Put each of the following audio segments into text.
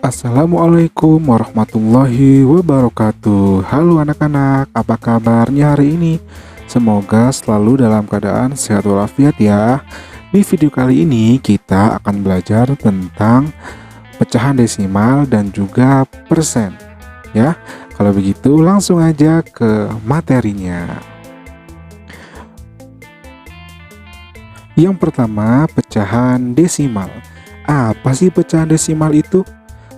Assalamualaikum warahmatullahi wabarakatuh. Halo anak-anak, apa kabarnya hari ini? Semoga selalu dalam keadaan sehat walafiat ya. Di video kali ini kita akan belajar tentang pecahan desimal dan juga persen ya. Kalau begitu langsung aja ke materinya. Yang pertama, pecahan desimal. Apa sih pecahan desimal itu?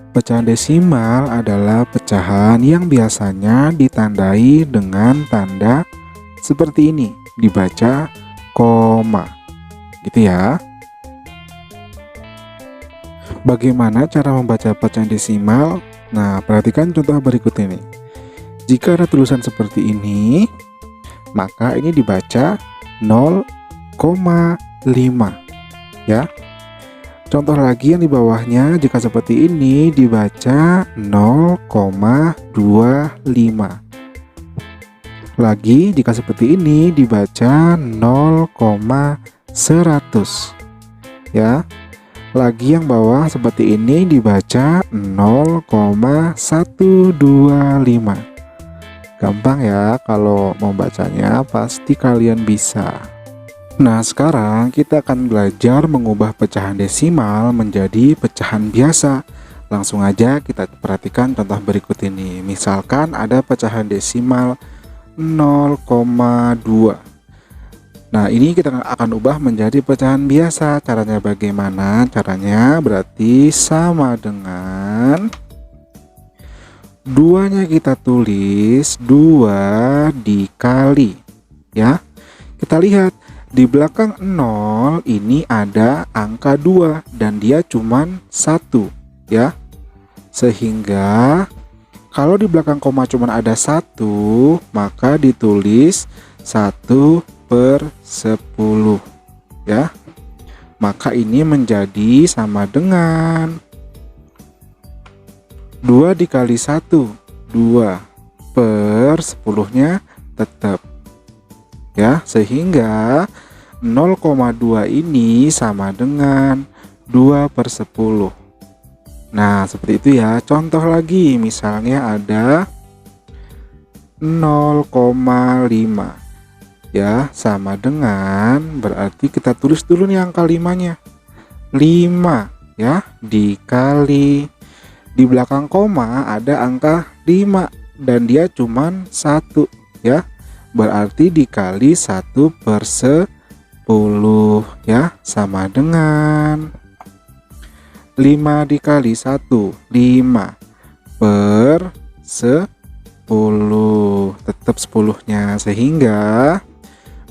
Pecahan desimal adalah pecahan yang biasanya ditandai dengan tanda seperti ini, dibaca koma, gitu ya. Bagaimana cara membaca pecahan desimal? Nah, perhatikan contoh berikut ini. Jika ada tulisan seperti ini, maka ini dibaca 0,5 ya. Contoh lagi yang di bawahnya, jika seperti ini dibaca 0,25. Lagi jika seperti ini dibaca 0,100 ya. Lagi yang bawah seperti ini dibaca 0,125. Gampang ya, kalau membacanya pasti kalian bisa. Nah, sekarang kita akan belajar mengubah pecahan desimal menjadi pecahan biasa. Langsung aja kita perhatikan contoh berikut ini. Misalkan ada pecahan desimal 0,2. Nah, ini kita akan ubah menjadi pecahan biasa. Caranya bagaimana? Caranya berarti sama dengan 2-nya kita tulis 2 dikali ya. Kita lihat di belakang 0 ini ada angka 2 dan dia cuman 1 ya. Sehingga kalau di belakang koma cuman ada 1, maka ditulis 1/10 ya. Maka ini menjadi sama dengan 2 dikali 1, 2/10-nya tetap ya, sehingga 0,2 ini sama dengan 2/10. Nah, seperti itu ya. Contoh lagi, misalnya ada 0,5 ya, sama dengan, berarti kita tulis dulu nih angka 5-nya. 5 ya, dikali, di belakang koma ada angka 5 dan dia cuman 1 ya. Berarti dikali 1/10 ya, sama dengan 5 dikali 1, 5/10, tetap 10-nya, sehingga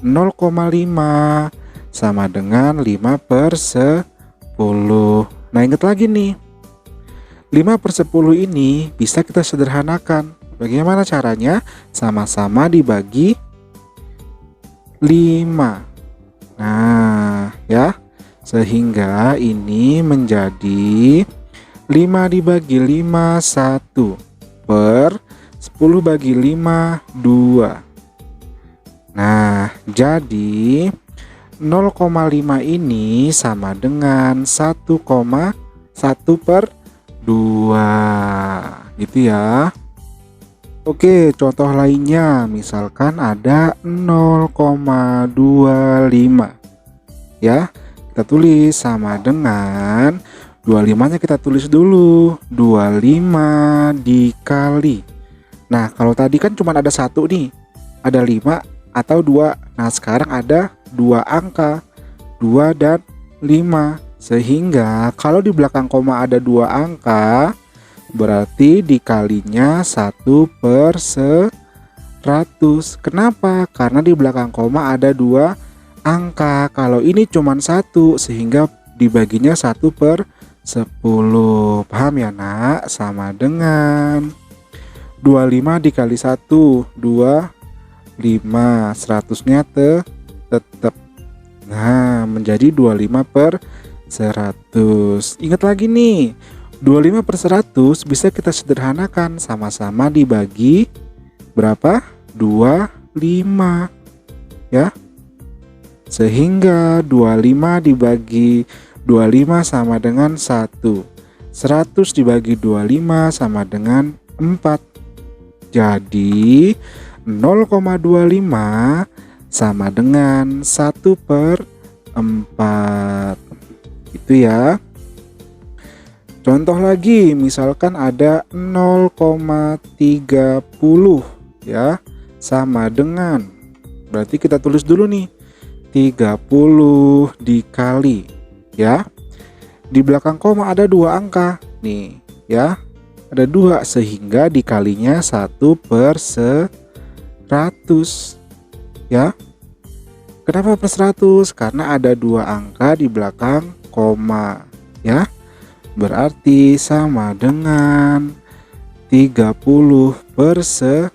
0,5 sama dengan 5/10. Nah, ingat lagi nih, 5/10 ini bisa kita sederhanakan. Bagaimana caranya? Sama-sama dibagi 5. Nah, ya. Sehingga ini menjadi 5 dibagi 5, 1 per 10 bagi 5, 2. Nah, jadi 0,5 ini sama dengan 1,1/2. Gitu ya. Oke, contoh lainnya, misalkan ada 0,25 ya. Kita tulis sama dengan 25-nya kita tulis dulu, 25 dikali. Nah, kalau tadi kan cuma ada 1 nih, ada 5 atau 2. Nah, sekarang ada 2 angka, 2 dan 5. Sehingga kalau di belakang koma ada 2 angka, berarti dikalinya 1/100. Kenapa? Karena di belakang koma ada 2 angka. Kalau ini cuman 1, sehingga dibaginya 1/10. Paham ya nak? Sama dengan 25 dikali 1, 25. 100-nya tetap. Nah, menjadi 25/100. Ingat lagi nih, 25/100 bisa kita sederhanakan, sama-sama dibagi berapa? 25 ya. Sehingga 25 dibagi 25 sama dengan 1. 100 dibagi 25 sama dengan 4. Jadi 0,25 sama dengan 1/4. Itu ya. Contoh lagi, misalkan ada 0,30 ya, sama dengan, berarti kita tulis dulu nih, 30 dikali ya. Di belakang koma ada 2 angka nih ya. Ada 2 sehingga dikalinya 1/100 ya. Kenapa per 100? Karena ada 2 angka di belakang koma ya. Berarti sama dengan 30/100.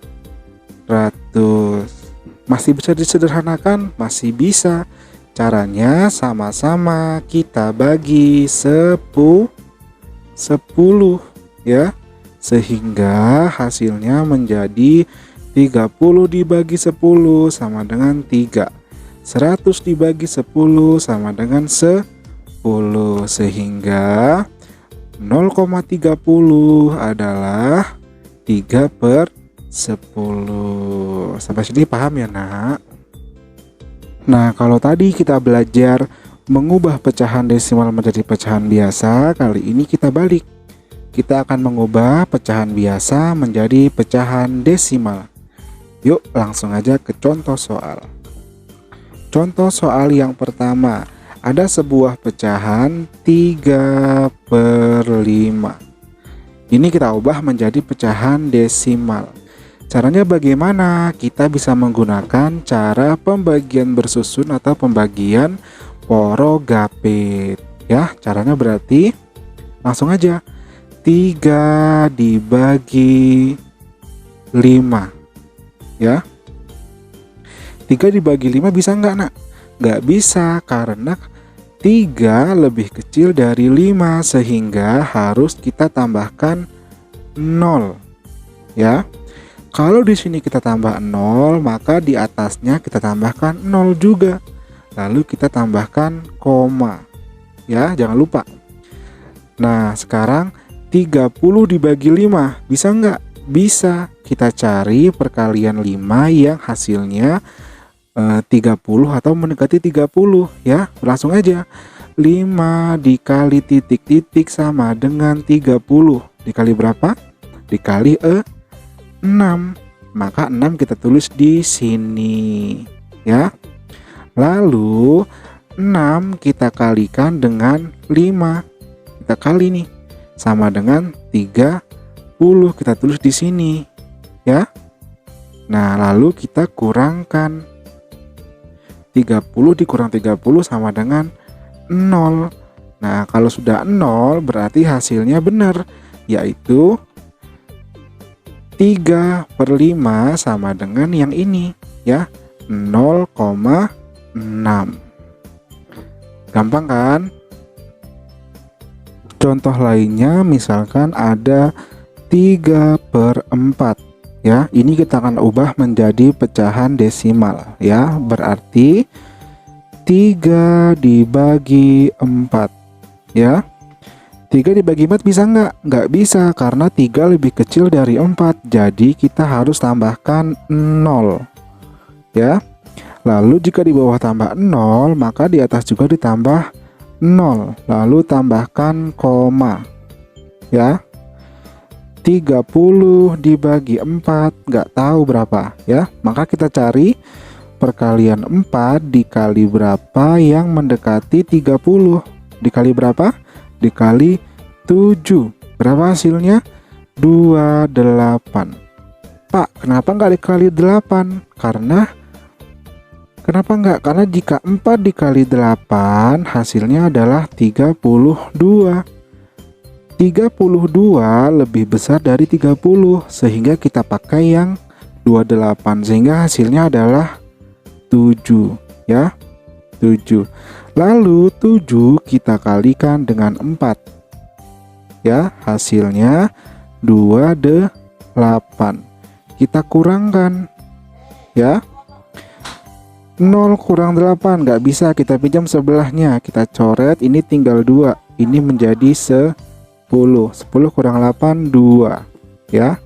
Masih bisa disederhanakan? Masih bisa. Caranya sama-sama kita bagi 10 ya. Sehingga hasilnya menjadi 30 dibagi 10 sama dengan 3. 100 dibagi 10 sama dengan 10. Sehingga 0,30 adalah 3/10. Sampai sini paham ya nak? Nah, kalau tadi kita belajar mengubah pecahan desimal menjadi pecahan biasa, kali ini kita balik. Kita akan mengubah pecahan biasa menjadi pecahan desimal. Yuk langsung aja ke contoh soal. Contoh soal yang pertama. Ada sebuah pecahan 3/5. Ini kita ubah menjadi pecahan desimal. Caranya bagaimana? Kita bisa menggunakan cara pembagian bersusun atau pembagian porogapit. Ya, caranya berarti langsung aja 3 dibagi 5. Ya. 3 dibagi 5 bisa nggak nak? Nggak bisa karena 3 lebih kecil dari 5 sehingga harus kita tambahkan 0 ya. Kalau di sini kita tambah 0, maka di atasnya kita tambahkan 0 juga. Lalu kita tambahkan koma. Ya, jangan lupa. Nah, sekarang 30 dibagi 5 bisa nggak? Bisa. Kita cari perkalian 5 yang hasilnya 30 atau mendekati 30 ya. Langsung aja 5 dikali titik-titik sama dengan 30. Dikali berapa? Dikali 6. Maka 6 kita tulis di sini ya. Lalu 6 kita kalikan dengan 5. Kita kali nih sama dengan 30. Kita tulis di sini ya. Nah, lalu kita kurangkan 30 dikurang 30 sama dengan 0. Nah, kalau sudah 0 berarti hasilnya benar, yaitu 3/5 sama dengan yang ini ya, 0,6. Gampang kan? Contoh lainnya misalkan ada 3/4 ya. Ini kita akan ubah menjadi pecahan desimal ya. Berarti 3 dibagi 4 ya. 3 dibagi 4 bisa nggak? Nggak bisa karena 3 lebih kecil dari 4. Jadi kita harus tambahkan 0 ya. Lalu jika di bawah tambah 0, maka di atas juga ditambah 0. Lalu tambahkan koma ya. 30 dibagi 4 nggak tahu berapa ya. Maka kita cari perkalian 4 dikali berapa yang mendekati 30. Dikali berapa? Dikali 7. Berapa hasilnya? 28. Pak, kenapa nggak dikali 8? Kenapa nggak? Karena jika 4 dikali 8 hasilnya adalah 32. 32 lebih besar dari 30 sehingga kita pakai yang 28 sehingga hasilnya adalah 7 ya. 7. Lalu 7 kita kalikan dengan 4 ya, hasilnya 28. Kita kurangkan ya. 0 kurang 8 nggak bisa, kita pinjam sebelahnya, kita coret, ini tinggal 2, ini menjadi 11. 10 kurang 8 2 ya.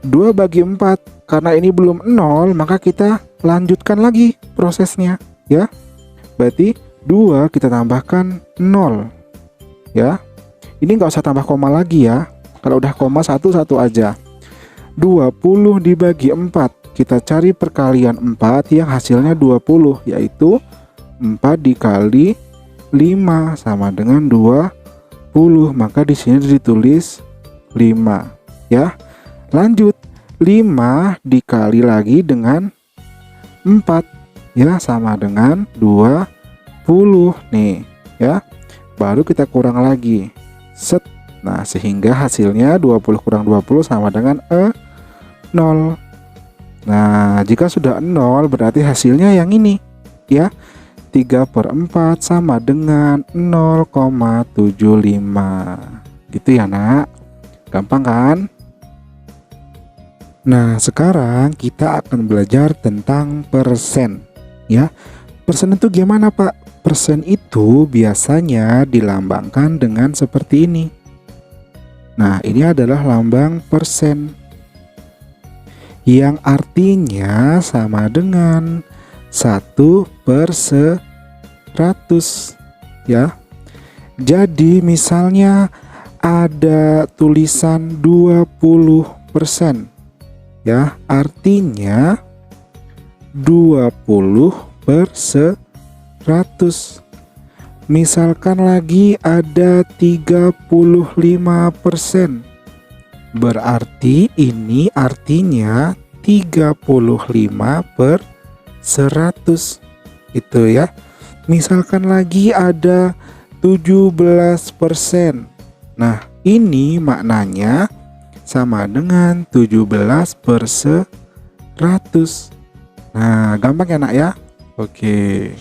2 bagi 4, karena ini belum 0 maka kita lanjutkan lagi prosesnya ya. Berarti 2 kita tambahkan 0 ya. Ini nggak usah tambah koma lagi ya. Kalau udah koma satu aja. 20 dibagi 4, kita cari perkalian 4 yang hasilnya 20, yaitu 4 dikali 5 sama dengan 20. Maka di sini ditulis 5 ya. Lanjut, 5 dikali lagi dengan 4 ya, sama dengan 20 nih ya. Baru kita kurang lagi. Set. Nah, sehingga hasilnya 20 kurang 20 sama dengan 0. Nah, jika sudah 0 berarti hasilnya yang ini ya. 3/4 sama dengan 0,75. Gitu ya nak. Gampang kan? Nah, sekarang kita akan belajar tentang persen ya. Persen itu gimana Pak? Persen itu biasanya dilambangkan dengan seperti ini. Nah, ini adalah lambang persen yang artinya sama dengan 1/100 ya. Jadi misalnya ada tulisan 20% ya, artinya 20/100. Misalkan lagi ada 35%, berarti ini artinya 35/100 itu ya. Misalkan lagi ada 17%. Nah, ini maknanya sama dengan 17/100. Nah, gampang ya nak ya. Oke.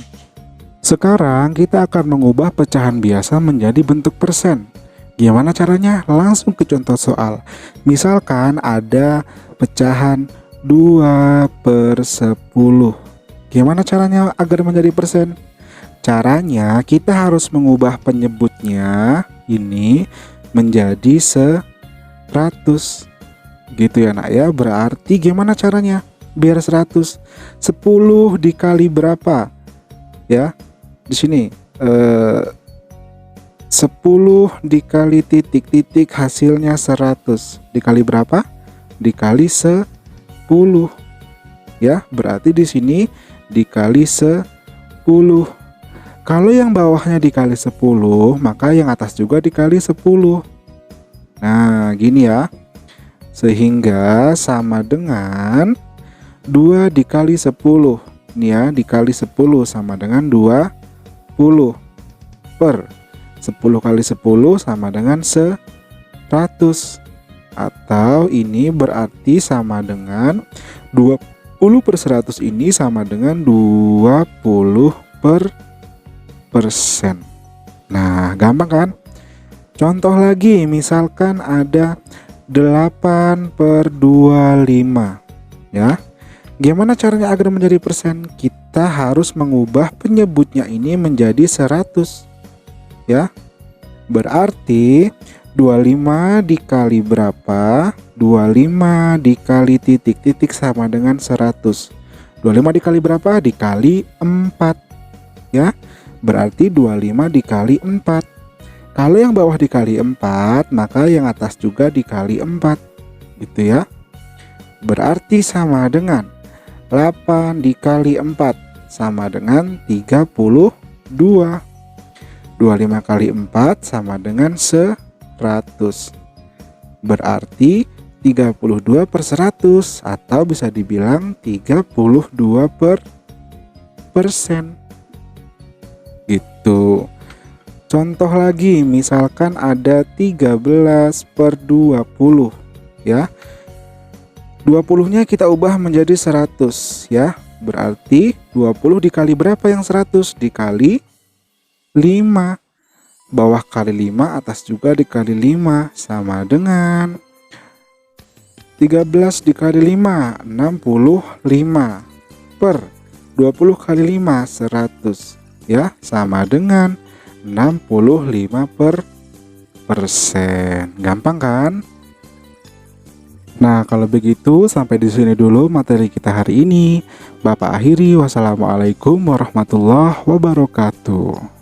Sekarang kita akan mengubah pecahan biasa menjadi bentuk persen. Gimana caranya? Langsung ke contoh soal. Misalkan ada pecahan 2/10. Gimana caranya agar menjadi persen? Caranya kita harus mengubah penyebutnya ini menjadi 100. Gitu ya nak ya. Berarti gimana caranya biar 100? 10 dikali berapa? Ya. Di sini 10 dikali titik-titik hasilnya 100. Dikali berapa? Dikali 10. Ya, berarti di sini dikali 10. Kalau yang bawahnya dikali 10, maka yang atas juga dikali 10. Nah, gini ya. Sehingga sama dengan 2 dikali 10. Ini ya, dikali 10 sama dengan 20 per 10 kali 10 sama dengan 100. Atau ini berarti sama dengan 20/100 ini sama dengan 20%. Nah, gampang kan? Contoh lagi, misalkan ada 8/25 ya. Gimana caranya agar menjadi persen? Kita harus mengubah penyebutnya ini menjadi 100 ya. Berarti 25 dikali berapa? 25 dikali titik-titik sama dengan 100. 25 dikali berapa? Dikali 4 ya. Berarti 25 dikali 4. Kalau yang bawah dikali 4, maka yang atas juga dikali 4. Gitu ya. Berarti sama dengan 8 dikali 4 sama dengan 32. 25 kali 4 sama dengan 100. Berarti 32/100 atau bisa dibilang 32%. Gitu. Contoh lagi, misalkan ada 13/20 ya. 20-nya kita ubah menjadi 100 ya. Berarti 20 dikali berapa yang 100? Dikali 5. Bawah kali 5, atas juga dikali 5 sama dengan 13 dikali 5, 65 per 20 kali 5, 100 ya, sama dengan 65%. Gampang kan? Nah, kalau begitu sampai di sini dulu materi kita hari ini. Bapak akhiri, wassalamualaikum warahmatullahi wabarakatuh.